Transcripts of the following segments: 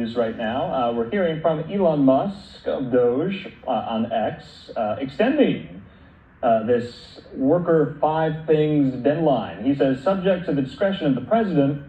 news right now. We're hearing from Elon Musk of Doge on X, extending this worker 5 things deadline. He says, subject to the discretion of the president,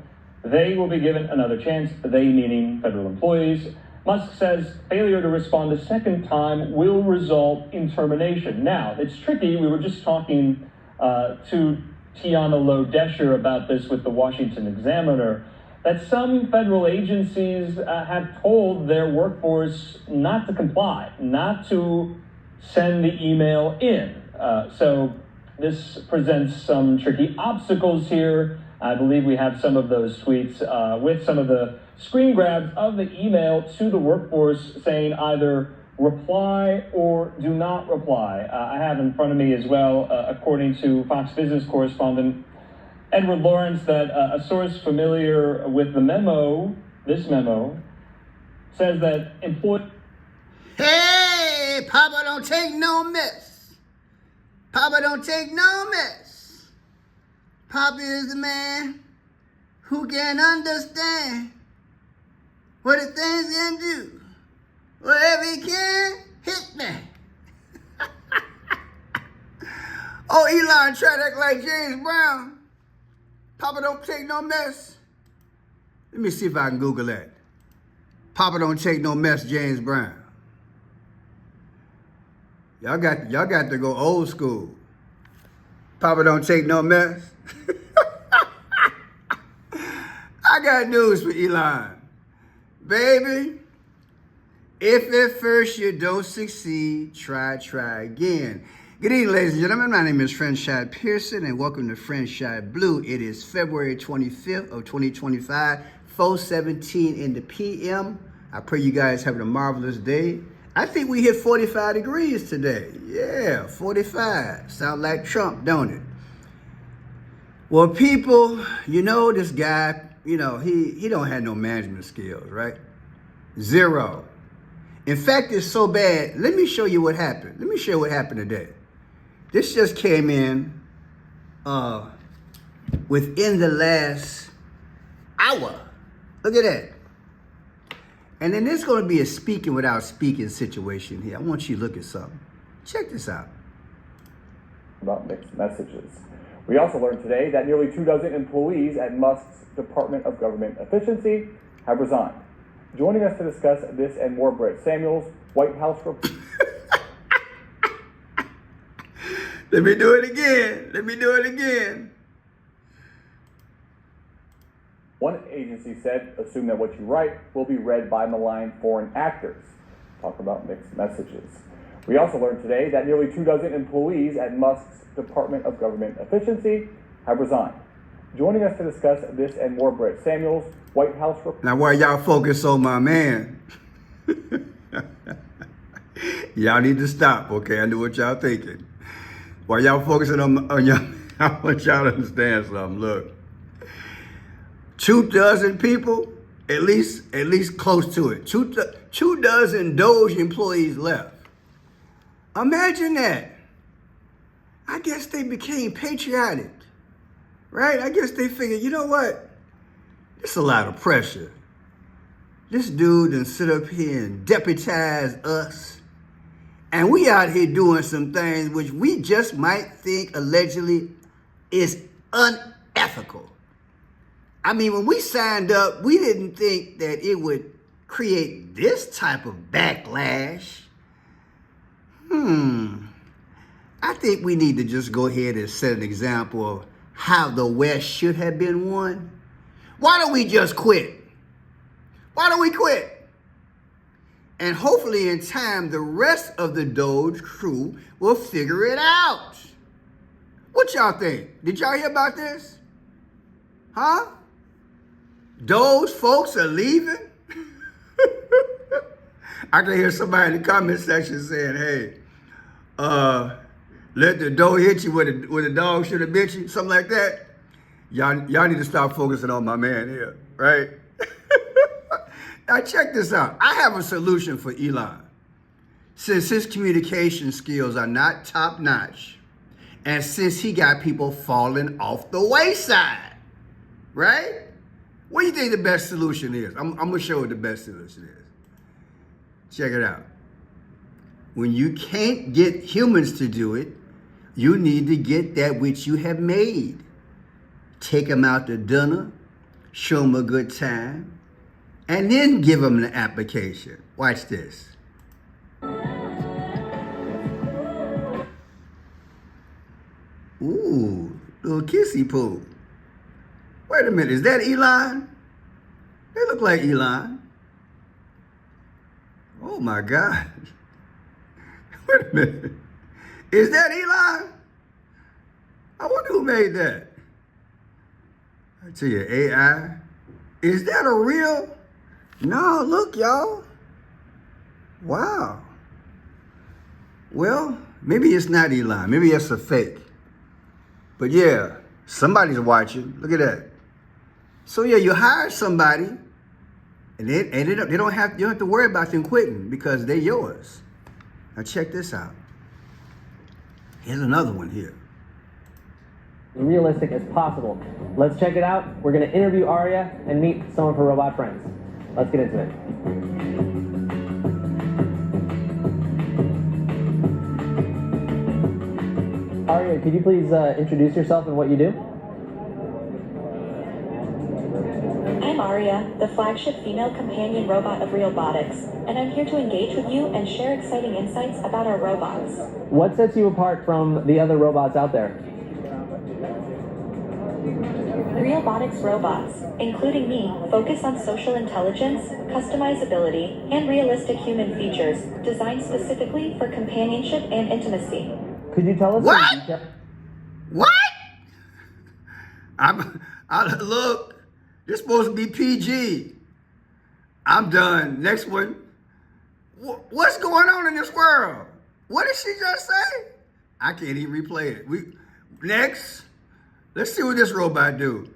they will be given another chance, they meaning federal employees. Musk says failure to respond a second time will result in termination. Now, it's tricky. We were just talking to Tiana Lowe-Desher about this with the Washington Examiner, that some federal agencies have told their workforce not to comply, not to send the email in. So this presents some tricky obstacles here. I believe we have some of those tweets with some of the screen grabs of the email to the workforce saying either reply or do not reply. I have in front of me as well, according to Fox Business correspondent Edward Lawrence, that a source familiar with the memo, this memo, says that Hey, Papa don't take no mess. Papa don't take no mess. Papa is the man who can understand what the things can do. Whatever he can, hit me. Oh, Elon tried to act like James Brown. Papa don't take no mess. Let me see if I can Google that. Papa don't take no mess, James Brown. Y'all got to go old school. Papa don't take no mess. I got news for Elon. Baby, if at first you don't succeed, try again. Good evening, ladies and gentlemen. My name is Friendshine Pearson, and welcome to Friendshine Blue. It is February 25th of 2025, 4:17 in the p.m. I pray you guys having a marvelous day. I think we hit 45 degrees today. Yeah, 45. Sound like Trump, don't it? Well, people, you know this guy, you know, he don't have no management skills, right? Zero. In fact, it's so bad. Let me show you what happened. Let me show you what happened today. This just came in within the last hour. Look at that. And then there's going to be a speaking without speaking situation here. I want you to look at something. Check this out. About mixed messages. We also learned today that nearly 24 employees at Musk's Department of Government Efficiency have resigned. Joining us to discuss this and more, Brett Samuels, White House reporter. Let me do it again. One agency said, assume that what you write will be read by malign foreign actors. Talk about mixed messages. We also learned today that nearly 24 employees at Musk's Department of Government Efficiency have resigned. Joining us to discuss this and more, Brett Samuels, White House reporter. Now, while y'all focus on my man, y'all need to stop, okay? I know what y'all thinking. While y'all focusing on y'all, I want y'all to understand something. Look. 24 people, at least close to it. 24 Doge employees left. Imagine that. I guess they became patriotic, right? I guess they figured, you know what? It's a lot of pressure. This dude done sit up here and deputize us. And we out here doing some things which we just might think allegedly is unethical. I mean, when we signed up, we didn't think that it would create this type of backlash. I think we need to just go ahead and set an example of how the West should have been won. Why don't we just quit? Why don't we quit? And hopefully in time, the rest of the Doge crew will figure it out. What y'all think? Did y'all hear about this? Huh? Those folks are leaving? I can hear somebody in the comment section saying, hey, let the dog hit you where the dog should have bit you, something like that. Y'all need to stop focusing on my man here, right? Now check this out. I have a solution for Elon. Since his communication skills are not top notch, and since he got people falling off the wayside, right? What do you think the best solution is? I'm going to show you what the best solution is. Check it out. When you can't get humans to do it, you need to get that which you have made. Take them out to dinner, show them a good time, and then give them the application. Watch this. Ooh, little kissy poo. Wait a minute, is that Elon? They look like Elon. Oh my God. Wait a minute. Is that Elon? I wonder who made that. I tell you, AI. Is that a real? No, look, y'all. Wow. Well, maybe it's not Elon. Maybe it's a fake. But yeah, somebody's watching. Look at that. So yeah, you hire somebody, and you don't have to worry about them quitting because they're yours. Now check this out. Here's another one here. Realistic as possible. Let's check it out. We're going to interview Arya and meet some of her robot friends. Let's get into it. Arya, could you please introduce yourself and what you do? I'm Arya, the flagship female companion robot of Realbotics, and I'm here to engage with you and share exciting insights about our robots. What sets you apart from the other robots out there? Realbotics robots, including me, focus on social intelligence, customizability, and realistic human features designed specifically for companionship and intimacy. Could you tell us What? some detail? What? Look, this is supposed to be PG. I'm done. Next one. What's going on in this world? What did she just say? I can't even replay it. Next. Let's see what this robot do.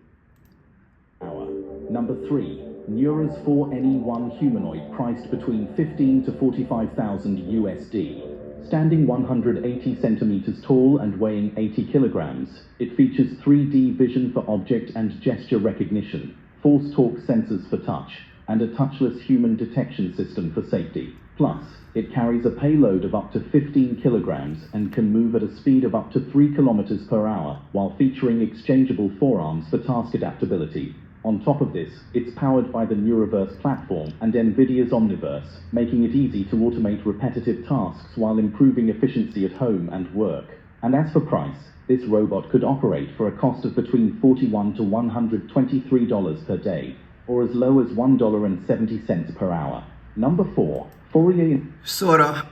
Number 3, Neura's 4NE1 humanoid priced between 15 to 45,000 USD. Standing 180 centimeters tall and weighing 80 kilograms, it features 3D vision for object and gesture recognition, force torque sensors for touch, and a touchless human detection system for safety. Plus, it carries a payload of up to 15 kilograms and can move at a speed of up to 3 kilometers per hour, while featuring exchangeable forearms for task adaptability. On top of this, it's powered by the Neuraverse platform and NVIDIA's Omniverse, making it easy to automate repetitive tasks while improving efficiency at home and work. And as for price, this robot could operate for a cost of between $41 to $123 per day, or as low as $1.70 per hour. Number 4, Fourier Sorta.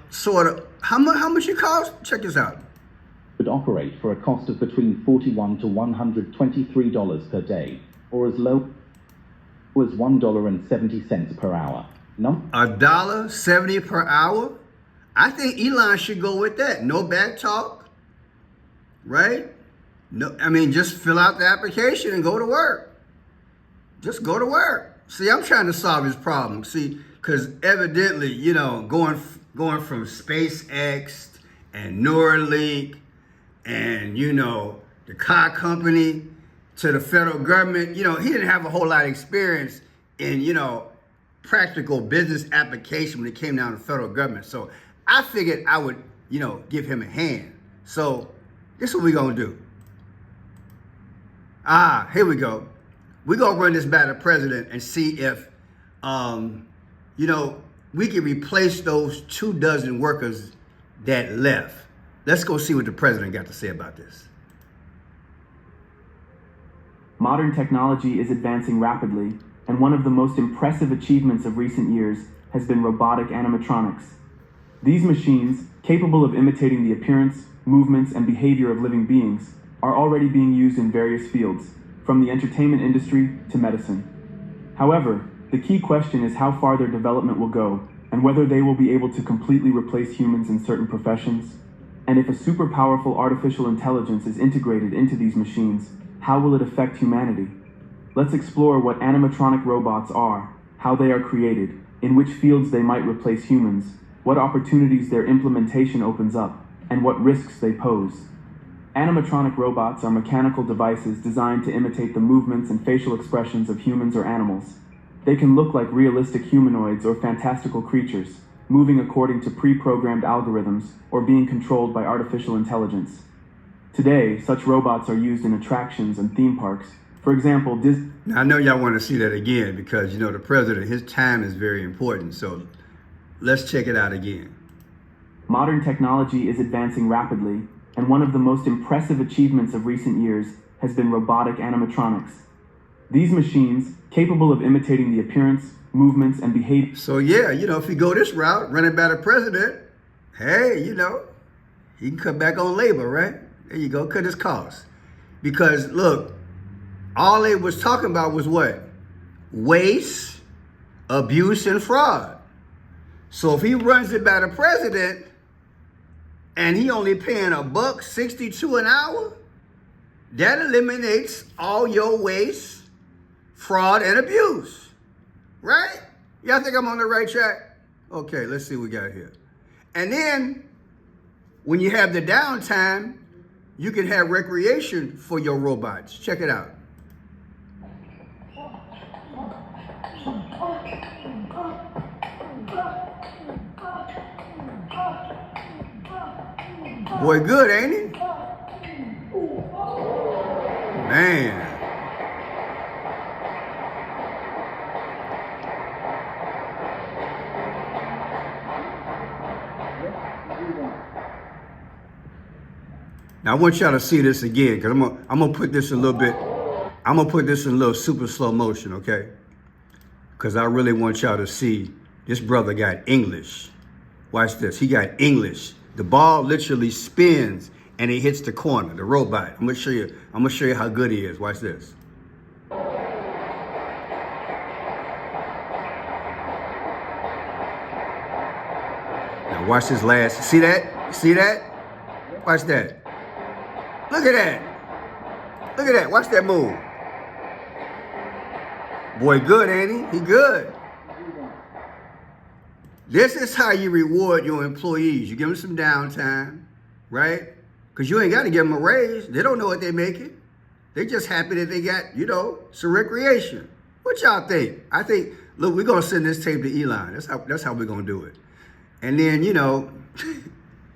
How much it cost? Check this out. could operate for a cost of between $41 to $123 per day, or as low as $1.70 per hour. $1.70 per hour? I think Elon should go with that. No back talk, right? No, I mean, just fill out the application and go to work. Just go to work. See, I'm trying to solve his problem. See, because evidently, going from SpaceX and Neuralink and, the car company to the federal government, he didn't have a whole lot of experience in, practical business application when it came down to the federal government. So I figured I would, give him a hand. So this is what we're going to do. Here we go. We're going to run this by the president and see if, we can replace those 24 workers that left. Let's go see what the president got to say about this. Modern technology is advancing rapidly, and one of the most impressive achievements of recent years has been robotic animatronics. These machines, capable of imitating the appearance, movements, and behavior of living beings, are already being used in various fields, from the entertainment industry to medicine. However, the key question is how far their development will go, and whether they will be able to completely replace humans in certain professions. And if a super powerful artificial intelligence is integrated into these machines, how will it affect humanity? Let's explore what animatronic robots are, how they are created, in which fields they might replace humans, what opportunities their implementation opens up, and what risks they pose. Animatronic robots are mechanical devices designed to imitate the movements and facial expressions of humans or animals. They can look like realistic humanoids or fantastical creatures, moving according to pre-programmed algorithms or being controlled by artificial intelligence. Today, such robots are used in attractions and theme parks. For example, Disney. Now, I know y'all want to see that again because, you know, the president, his time is very important. So let's check it out again. Modern technology is advancing rapidly, and one of the most impressive achievements of recent years has been robotic animatronics. These machines, capable of imitating the appearance, movements, and behavior. So yeah, you know, if you go this route, running by the president, hey, you know, he can cut back on labor, right? There you go, cut his costs. Because look, all they was talking about was what? Waste, abuse, and fraud. So if he runs it by the president and he only paying $1.62 an hour, that eliminates all your waste, fraud, and abuse, right? Y'all think I'm on the right track? Okay, let's see what we got here. And then when you have the downtime, you can have recreation for your robots. Check it out. Boy, good, ain't he? Man. Now I want y'all to see this again, because I'm gonna put this a little bit, I'm gonna put this in a little super slow motion, okay? Because I really want y'all to see this brother got English. Watch this, he got English. The ball literally spins and it hits the corner, the robot. I'm gonna show you how good he is. Watch this. Now watch this last, see that? See that? Watch that. Look at that. Look at that, watch that move. Boy, good, ain't he? He good. This is how you reward your employees. You give them some downtime, right? Because you ain't got to give them a raise. They don't know what they're making. They just happy that they got, you know, some recreation. What y'all think? I think, look, we're going to send this tape to Elon. That's how we're going to do it. And then, you know,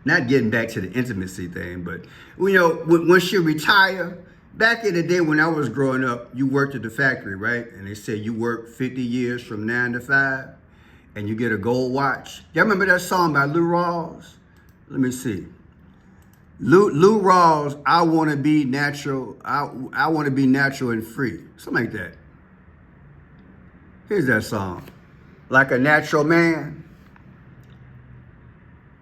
not getting back to the intimacy thing, but, you know, once you retire, back in the day when I was growing up, you worked at the factory, right? And they said you work 50 years from 9 to 5. And you get a gold watch. Y'all remember that song by Lou Rawls? Let me see. Lou Rawls, I want to be natural. I want to be natural and free. Something like that. Here's that song. Like a natural man.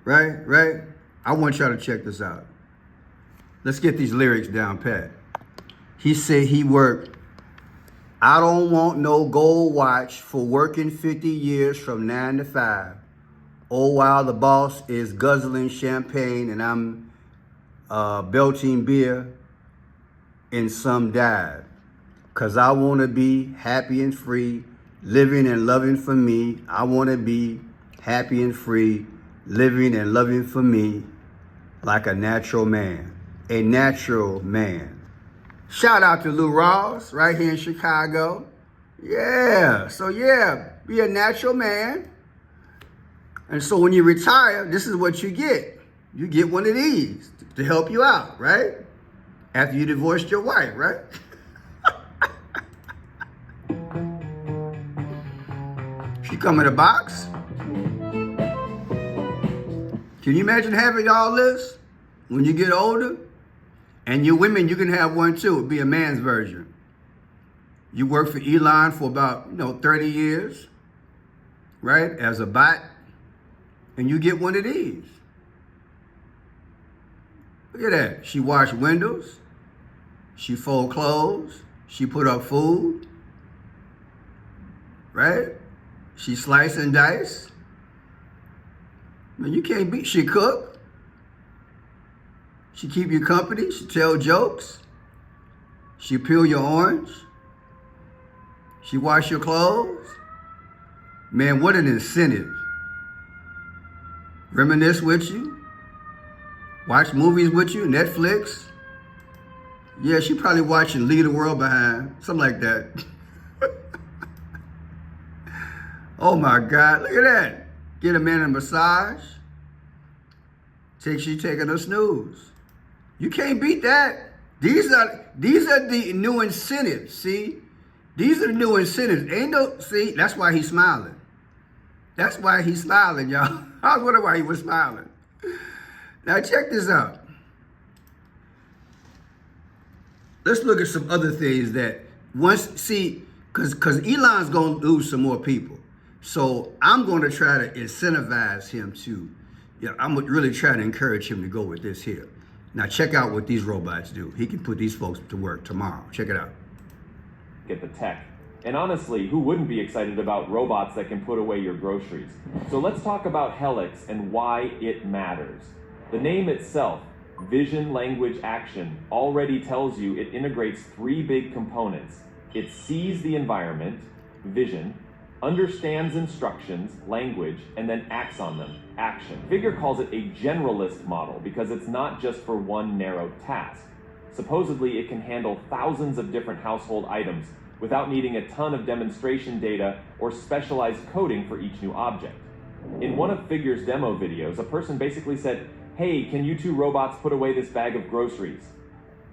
Right, right? I want y'all to check this out. Let's get these lyrics down pat. He said he worked. I don't want no gold watch for working 50 years from 9 to 5. Oh, while the boss is guzzling champagne and I'm belching beer in some dive. Cause I want to be happy and free, living and loving for me. I want to be happy and free, living and loving for me like a natural man. A natural man. Shout out to Lou Rawls right here in Chicago. Yeah, so yeah, be a natural man. And so when you retire, this is what you get. You get one of these to help you out, right? After you divorced your wife, right? She come in a box. Can you imagine having all this when you get older? And you women, you can have one too. It'd be a man's version. You work for Elon for about, 30 years, right? As a bot. And you get one of these. Look at that. She washed windows. She fold clothes. She put up food. Right? She slice and dice. Man, you can't beat, she cook. She keep you company. She tell jokes. She peel your orange. She wash your clothes. Man, what an incentive. Reminisce with you. Watch movies with you, Netflix. Yeah, she probably watching Leave the World Behind, something like that. Oh my God, look at that. Get a man a massage. She taking a snooze. You can't beat that. These are the new incentives, see? These are the new incentives. See, that's why he's smiling. That's why he's smiling, y'all. I was wondering why he was smiling. Now check this out. Let's look at some other things that because Elon's going to lose some more people. So I'm going to try to incentivize him to, I'm going to really try to encourage him to go with this here. Now check out what these robots do. He can put these folks to work tomorrow. Check it out. Get the tech. And honestly, who wouldn't be excited about robots that can put away your groceries? So let's talk about Helix and why it matters. The name itself, Vision, Language, Action, already tells you it integrates three big components. It sees the environment, vision, understands instructions, language, and then acts on them, action. Figure calls it a generalist model because it's not just for one narrow task. Supposedly, it can handle thousands of different household items without needing a ton of demonstration data or specialized coding for each new object. In one of Figure's demo videos, a person basically said, "Hey, can you two robots put away this bag of groceries?"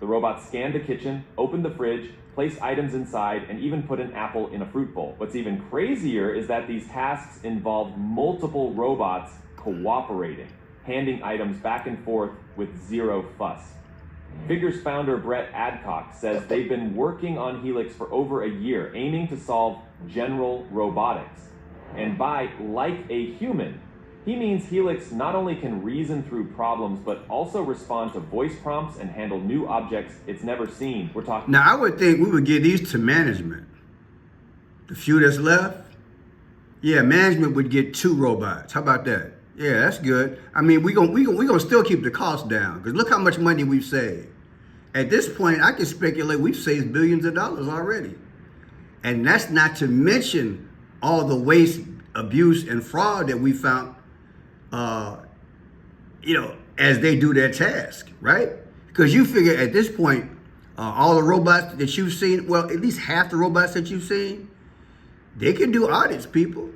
The robots scanned the kitchen, opened the fridge, placed items inside, and even put an apple in a fruit bowl. What's even crazier is that these tasks involved multiple robots cooperating, handing items back and forth with zero fuss. Figure's founder Brett Adcock says they've been working on Helix for over a year, aiming to solve general robotics. And by like a human, he means Helix not only can reason through problems, but also respond to voice prompts and handle new objects it's never seen. We're talking. Now, I would think we would give these to management. The few that's left, yeah, management would get 2 robots. How about that? Yeah, that's good. I mean, we gonna still keep the cost down because look how much money we've saved. At this point, I can speculate we've saved billions of dollars already, and that's not to mention all the waste, abuse, and fraud that we found. As they do their task, right? Because you figure at this point, all the robots that you've seen, well, at least half the robots that you've seen, they can do audits, people.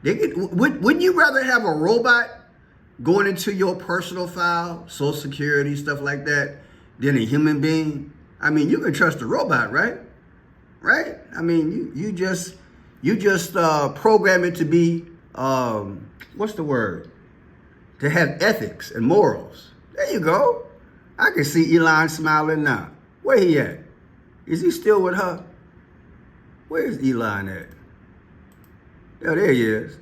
Wouldn't you rather have a robot going into your personal file, Social Security, stuff like that, than a human being? I mean, you can trust a robot, right? Right? I mean, you just program it to be, what's the word? To have ethics and morals. There you go. I can see Elon smiling now. Where he at? Is he still with her? Where's Elon at? Oh, there he is.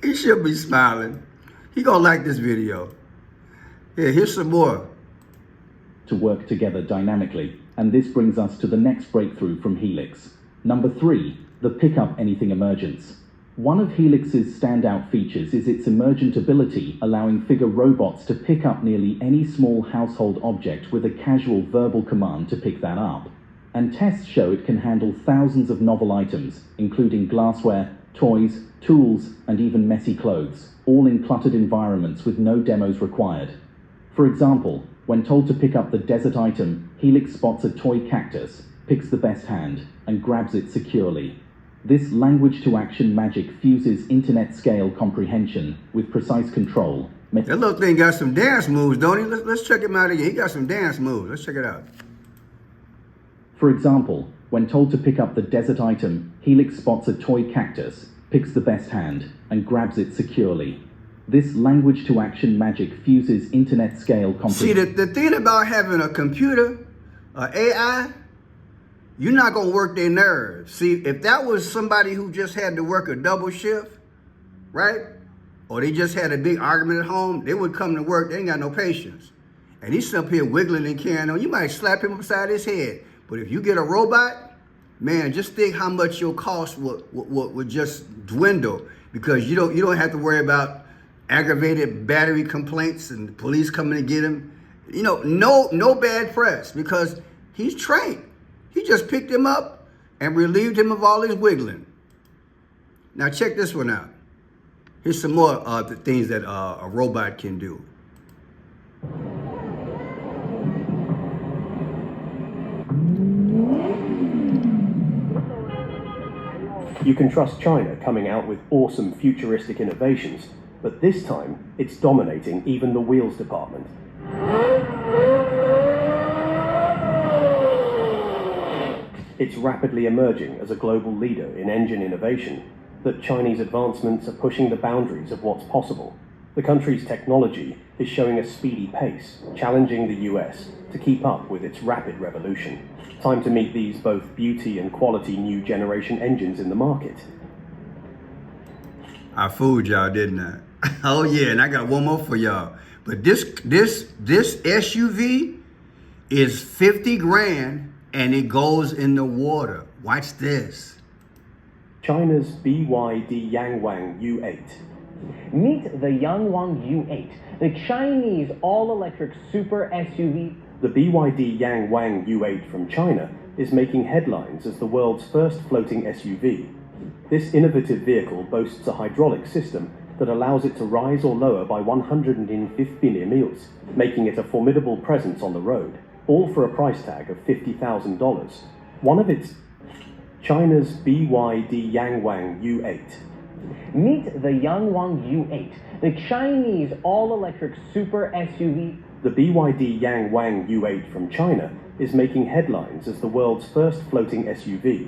He should be smiling. He gonna like this video. Yeah, here's some more. To work together dynamically, and this brings us to the next breakthrough from Helix. Number 3, the Pick Up Anything emergence. One of Helix's standout features is its emergent ability, allowing Figure robots to pick up nearly any small household object with a casual verbal command to pick that up. And tests show it can handle thousands of novel items, including glassware, toys, tools, and even messy clothes, all in cluttered environments with no demos required. For example, when told to pick up the desert item, Helix spots a toy cactus, picks the best hand, and grabs it securely. This language-to-action magic fuses internet-scale comprehension with precise control. That little thing got some dance moves, don't he? Let's check him out again. He got some dance moves. Let's check it out. For example, when told to pick up the desert item, Helix spots a toy cactus, picks the best hand, and grabs it securely. This language-to-action magic fuses internet-scale comprehension. See, the thing about having a computer, AI, you're not going to work their nerves. See, if that was somebody who just had to work a double shift, right? Or they just had a big argument at home, they would come to work, they ain't got no patience. And he's up here wiggling and carrying on. You might slap him upside his head. But if you get a robot, man, just think how much your cost would just dwindle because you don't have to worry about aggravated battery complaints and the police coming to get him. No bad press because he's trained. He just picked him up and relieved him of all his wiggling. Now check this one out. Here's some more the things that a robot can do. You can trust China coming out with awesome futuristic innovations, but this time it's dominating even the wheels department. It's rapidly emerging as a global leader in engine innovation, that Chinese advancements are pushing the boundaries of what's possible. The country's technology is showing a speedy pace, challenging the US to keep up with its rapid revolution. Time to meet these both beauty and quality new generation engines in the market. I fooled y'all, didn't I? Oh yeah, and I got one more for y'all. But this SUV is 50 grand and it goes in the water. Watch this. China's BYD Yangwang U8. Meet the Yangwang U8, the Chinese all-electric super SUV. The BYD Yangwang U8 from China is making headlines as the world's first floating SUV. This innovative vehicle boasts a hydraulic system that allows it to rise or lower by 150 mm, making it a formidable presence on the road, all for a price tag of $50,000. One of its China's BYD Yangwang U8. Meet the Yangwang U8, the Chinese all-electric super SUV. The BYD Yangwang U8 from China is making headlines as the world's first floating SUV.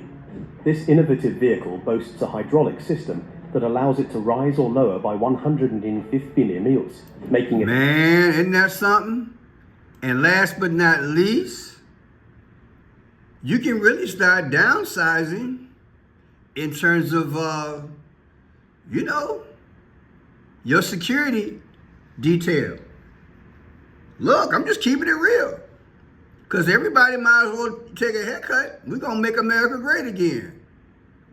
This innovative vehicle boasts a hydraulic system that allows it to rise or lower by 150 mm, making it... Man, isn't that something? And last but not least, you can really start downsizing in terms of, your security detail. Look, I'm just keeping it real. Because everybody might as well take a haircut. We're going to make America great again.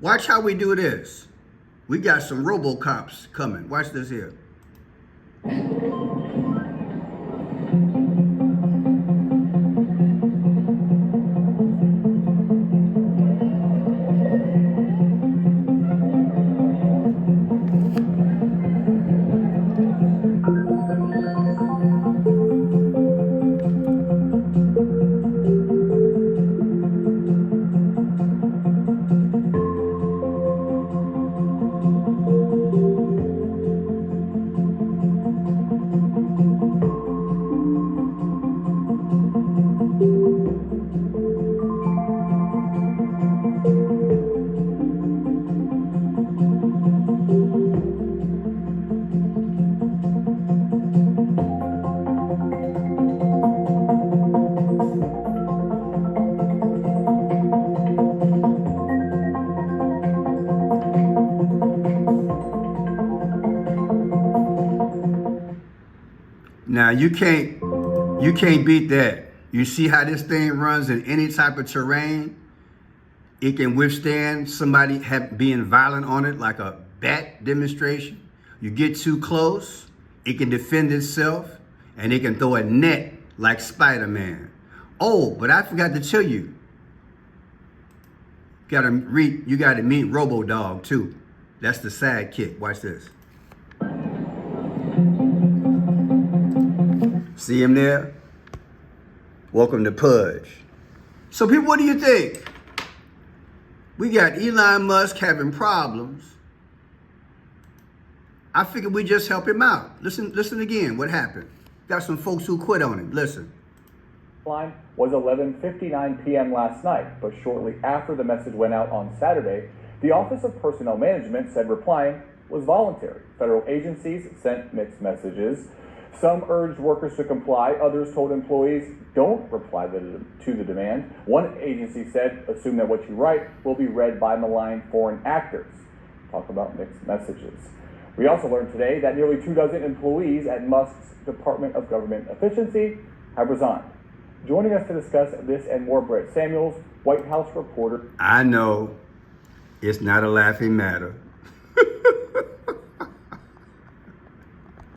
Watch how we do this. We got some RoboCops coming. Watch this here. Now you can't beat that. You see how this thing runs in any type of terrain? It can withstand somebody being violent on it, like a bat demonstration. You get too close, it can defend itself, and it can throw a net like Spider-Man. Oh, but I forgot to tell you, you gotta meet Robo-Dog too. That's the sidekick. Watch this. See him there? Welcome to Pudge. So people, what do you think? We got Elon Musk having problems. I figured we just help him out. Listen again, what happened? Got some folks who quit on him. Listen. Line was 11:59 p.m. last night, but shortly after the message went out on Saturday, the Office of Personnel Management said replying was voluntary. Federal agencies sent mixed messages. Some urged workers to comply. Others told employees, don't reply to the demand. One agency said, assume that what you write will be read by malign foreign actors. Talk about mixed messages. We also learned today that nearly 24 employees at Musk's Department of Government Efficiency have resigned. Joining us to discuss this and more, Brett Samuels, White House reporter. I know it's not a laughing matter.